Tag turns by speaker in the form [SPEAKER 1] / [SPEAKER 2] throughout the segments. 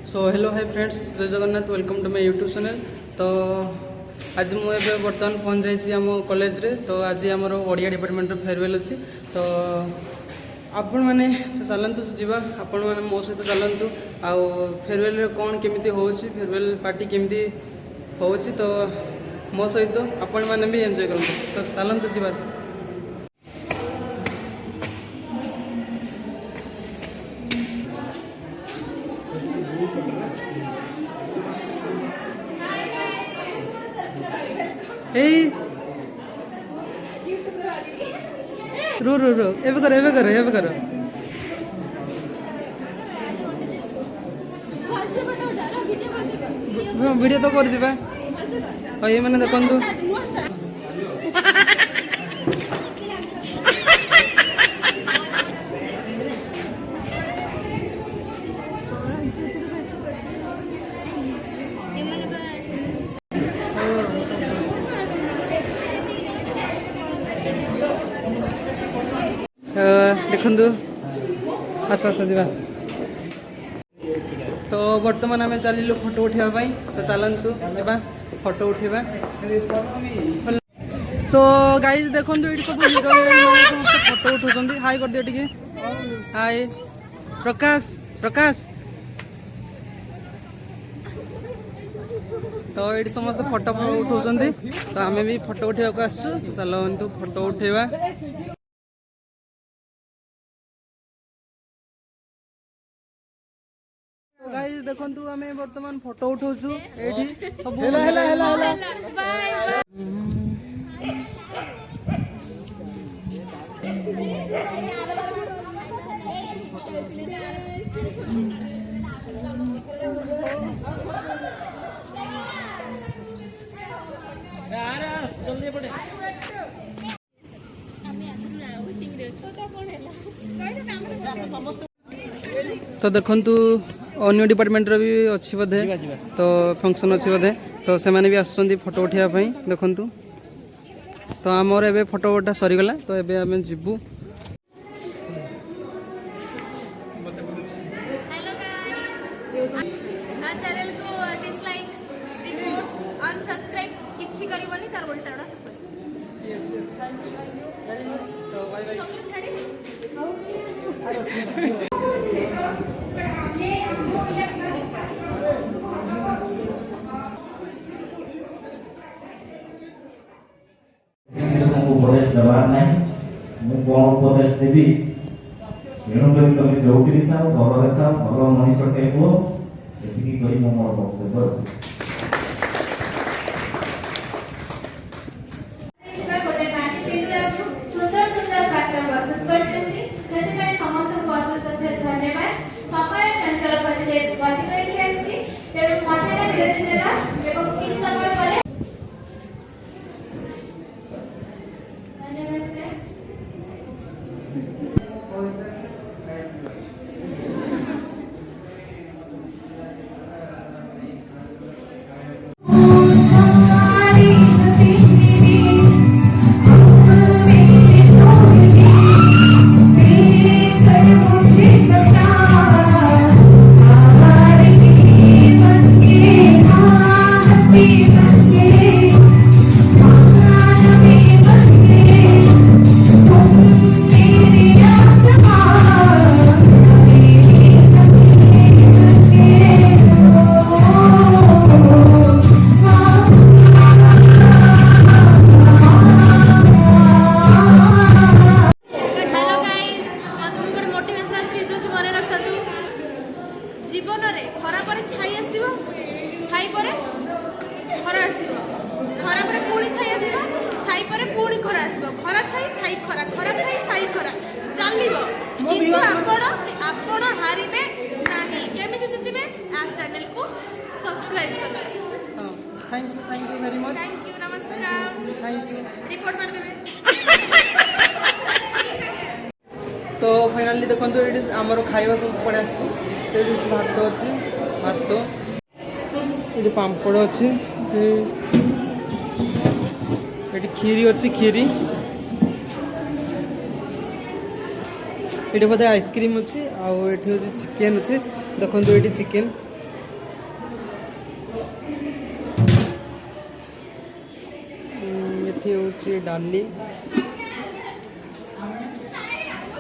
[SPEAKER 1] So hello hi friends, जय Jagannath, welcome to my YouTube channel. तो आज मुझे बर्तमान पहुँच जाइए आम कॉलेज रे। तो आज आमर ओडिया डिपार्टमेंट फेयरवेल अच्छी। तो आपण मैंने चलतु जावा, आपण मैंने मो सहित चलतु आउ फेयरवेल कौन केमिति होउछि, फेयरवेल पार्टी केमिति होउछि। तो मो सहित आपण मैंने भी एंजॉय करते। तो चलतु जावा। रो रो रो एवे करो एवे करो एवे करो। वीडियो तो कर जिबा। और ये मैंने देखंतु देखु आस आस जा। तो बर्तमान आम चलू फोटो उठावाई। तो चलतु जा फोटो उठा। तो गाइज देखो ये सब हीरो हिरोइन फोटो उठाउछन्ती। हाय कर दियो टिके। हाय प्रकाश प्रकाश। तो ये समस्त फोटो उठाउछन्ती। तो आम भी फोटो उठाइबा आसु। चलतु फोटो उठेबा। गाइस देखंतु आमे वर्तमान फोटो उठाउछु। एठी सब तो देखंतु अन्य डिपार्टमेंट भी अच्छी बोधे। तो फंक्शन अच्छी बोधे। तो से माने भी आसुचंदी फोटो उठाइबा पई। देखंतु तो आमर एबे फोटो उठा सरीगला। तो एबे आमे जिबु।
[SPEAKER 2] हेलो गाइस, आ चैनल को डिसलाइक, रिपोर्ट, अनसब्सक्राइब किछि करिवनी तार उल्टाडा सब।
[SPEAKER 1] तो बाय बाय।
[SPEAKER 2] सगरे छाडी
[SPEAKER 3] उपदेश देवार ना मुझे कौन उपदेश देवी तेणुक तुम जो था घर था भल मनीषटे हुआ ये कही मोर वक्तव्य।
[SPEAKER 2] जीवन में खरा पर छाई आसो, छाई पर खरा आसो, खरा पर पुणी छाई आसो, छाई पर पुणी खरा आसो, खरा छाई छाई खरा, खरा छाई छाई खरा चलिबो। किंतु आपण हारिबे नाही। केमिति जितिबे? आ चैनल को सब्सक्राइब करो।
[SPEAKER 1] Thank you very much.
[SPEAKER 2] Thank you, नमस्कार।
[SPEAKER 1] Thank you.
[SPEAKER 2] रिपोर्ट मार देबे।
[SPEAKER 1] तो फाइनाली देखो ये आमर खाଇବା सब पड़े आसी। भात अच्छी, भात ये पापड़ अच्छी, ये खीरी अच्छी, खीरी ये बोधे आइसक्रीम अच्छी। आउ ये चिकेन अच्छी। देखो ये चिकेन ଏଠି ହେଉଛି ଡାଲି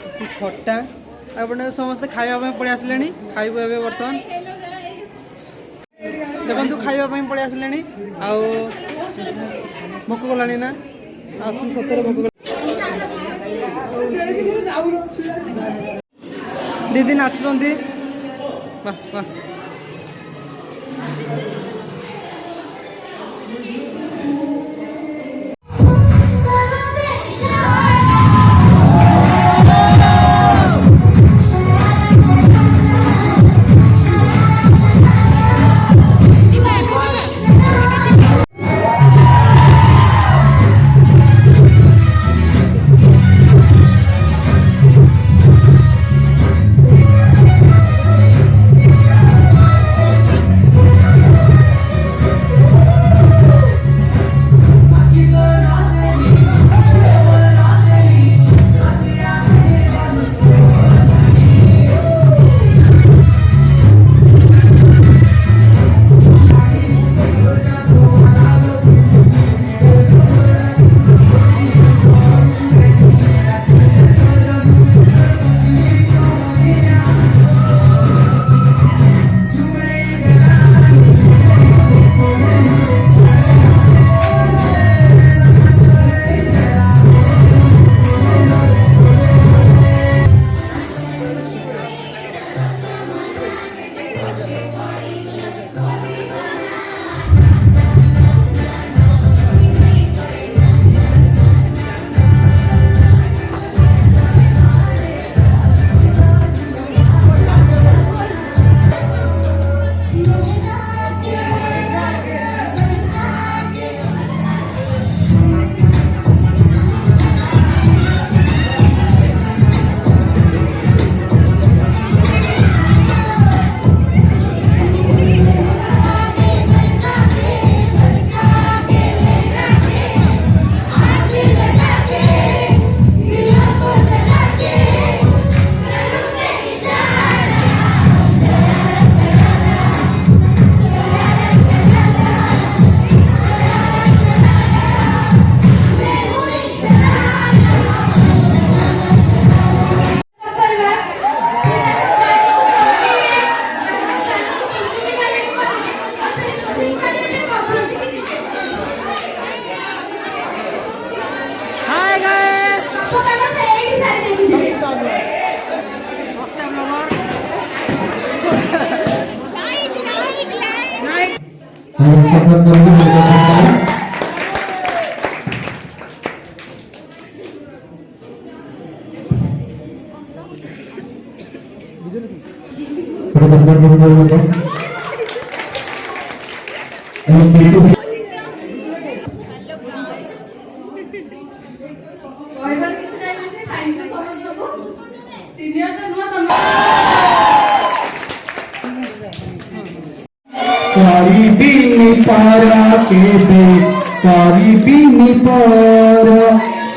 [SPEAKER 1] କିଛି ଖଟା ଆପଣ ସମସ୍ତେ ଖାଇବା ପାଇଁ ପଳେଇ ଆସିଲେଣି ଖାଇବୁ ଏବେ ବର୍ତ୍ତମାନ ଦେଖନ୍ତୁ ଖାଇବା ପାଇଁ ପଳେଇ ଆସିଲେଣି ଆଉ ଭୋକ କଲାଣି ନା ସତରେ ଭୋକ ଦିଦି ନାଚୁଛନ୍ତି ବାଃ ବାଃ
[SPEAKER 4] पारा केबे पारिबिनी पार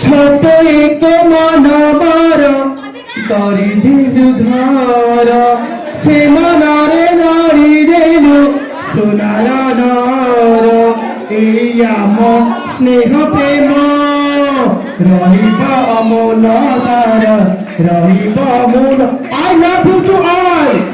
[SPEAKER 4] छोट एक मनबार करी दिलु घर से मनारे नारी देलु सोनार नार एई आम स्नेह प्रेम रहिबा अमूल सार रहिबा अमूल I love you to all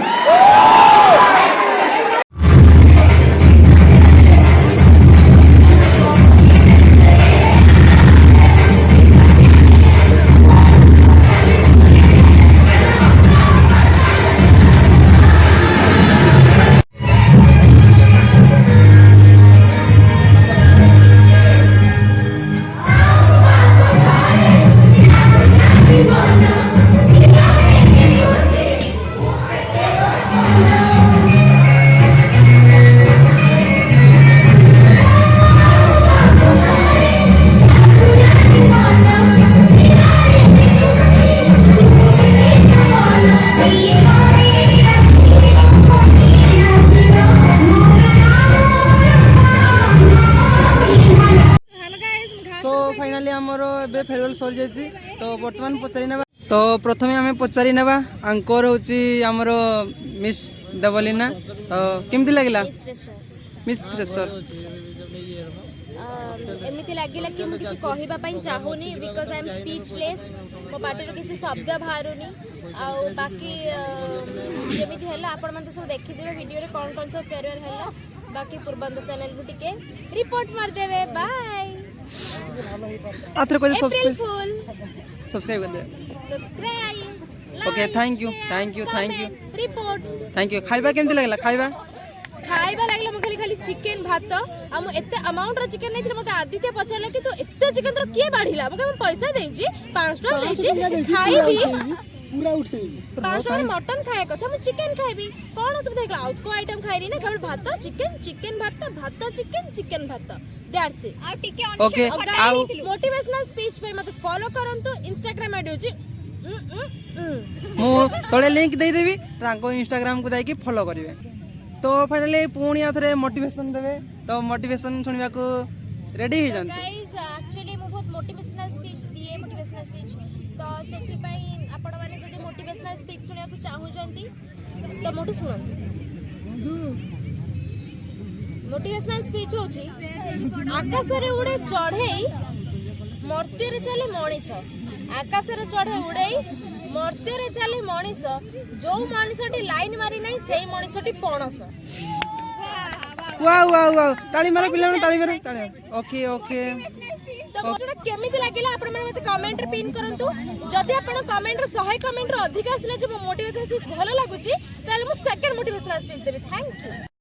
[SPEAKER 1] finally आमर ए फेरवेल सरी जाइए तो बर्तमान पचारि ना तो प्रथम आम पचारि ना आंकर हूँ आमर मिस देवलीना तो केमती लगे मिस फ्रेशर
[SPEAKER 2] एमती लगे कि मुझे किसी कहवाई चाहूनी बिकज आई एम स्पीचलेस मो पार्टी किसी शब्द बाहरुनी बाकी जमी है आपण मैंने सब देखिदे वीडियो रे कौन कौन सब फेयरवेल है बाकी पूर्वांचल चैनल को टिके रिपोर्ट मार देवे बाय
[SPEAKER 1] आथरे को
[SPEAKER 2] अप्रैल फुल
[SPEAKER 1] सब्सक्राइब कर दे
[SPEAKER 2] subscribe
[SPEAKER 1] okay thank you
[SPEAKER 2] report
[SPEAKER 1] thank you खाइबा केमती लागला खाइबा
[SPEAKER 2] लगला मुझे खाली चिकेन भात आम एते अमाउंट रो चिकेन नहीं मते आदित्य पचारला कि तू एते चिकेन तो किए बाढ़िला मुझे पैसा देजी 5 टका देजी खाइबी
[SPEAKER 5] पूरा उठेबी
[SPEAKER 2] 5 टका मटन खाए कथा मैं चिकेन खाइबी कौन सब देखला आउट को आइटम खाइरी ना केवल भात चिकेन भात चिकेन भात दैट्स इट
[SPEAKER 6] आ टिके
[SPEAKER 1] ओके आउ
[SPEAKER 2] मोटिवेशनल स्पीच पे मते फॉलो करंतु इंस्टाग्राम आईडी होची
[SPEAKER 1] मु तळे लिंक दे देबी तांको इंस्टाग्राम को जाई कि फॉलो करिवे तो फाइनली पुणी आथरे मोटिवेशन देवे तो मोटिवेशन सुनबा को रेडी हो जान
[SPEAKER 2] गाइस एक्चुअली मु बहुत मोटिवेशनल स्पीच दिए मोटिवेशनल स्पीच तो सेति पई आपण माने जदी मोटिवेशनल स्पीच सुनिया को चाहू जंती तो मोटू सुनंतु मोटिवेशनल स्पीच होची आकाश रे उड़े चढ़ेई मर्त्य रे चले मनीष आकाश रे चढ़े उड़ेई मर्त्य रे चले मनीष जो मनीषटी लाइन मारी नाही सेई मनीषटी पणस
[SPEAKER 1] वाओ वाओ वाओ ताली मारो पिला ताली मारो ओके ओके
[SPEAKER 2] तो मोटूटा केमिति लागिला आपण माने मते कमेंट रे पिन करंतु जदि आपण कमेंट रे 100 कमेंट रे अधिक आसले जे मोटिवेशनल स्पीच भलो लागुची ताले मु second motivational speech Devi thank you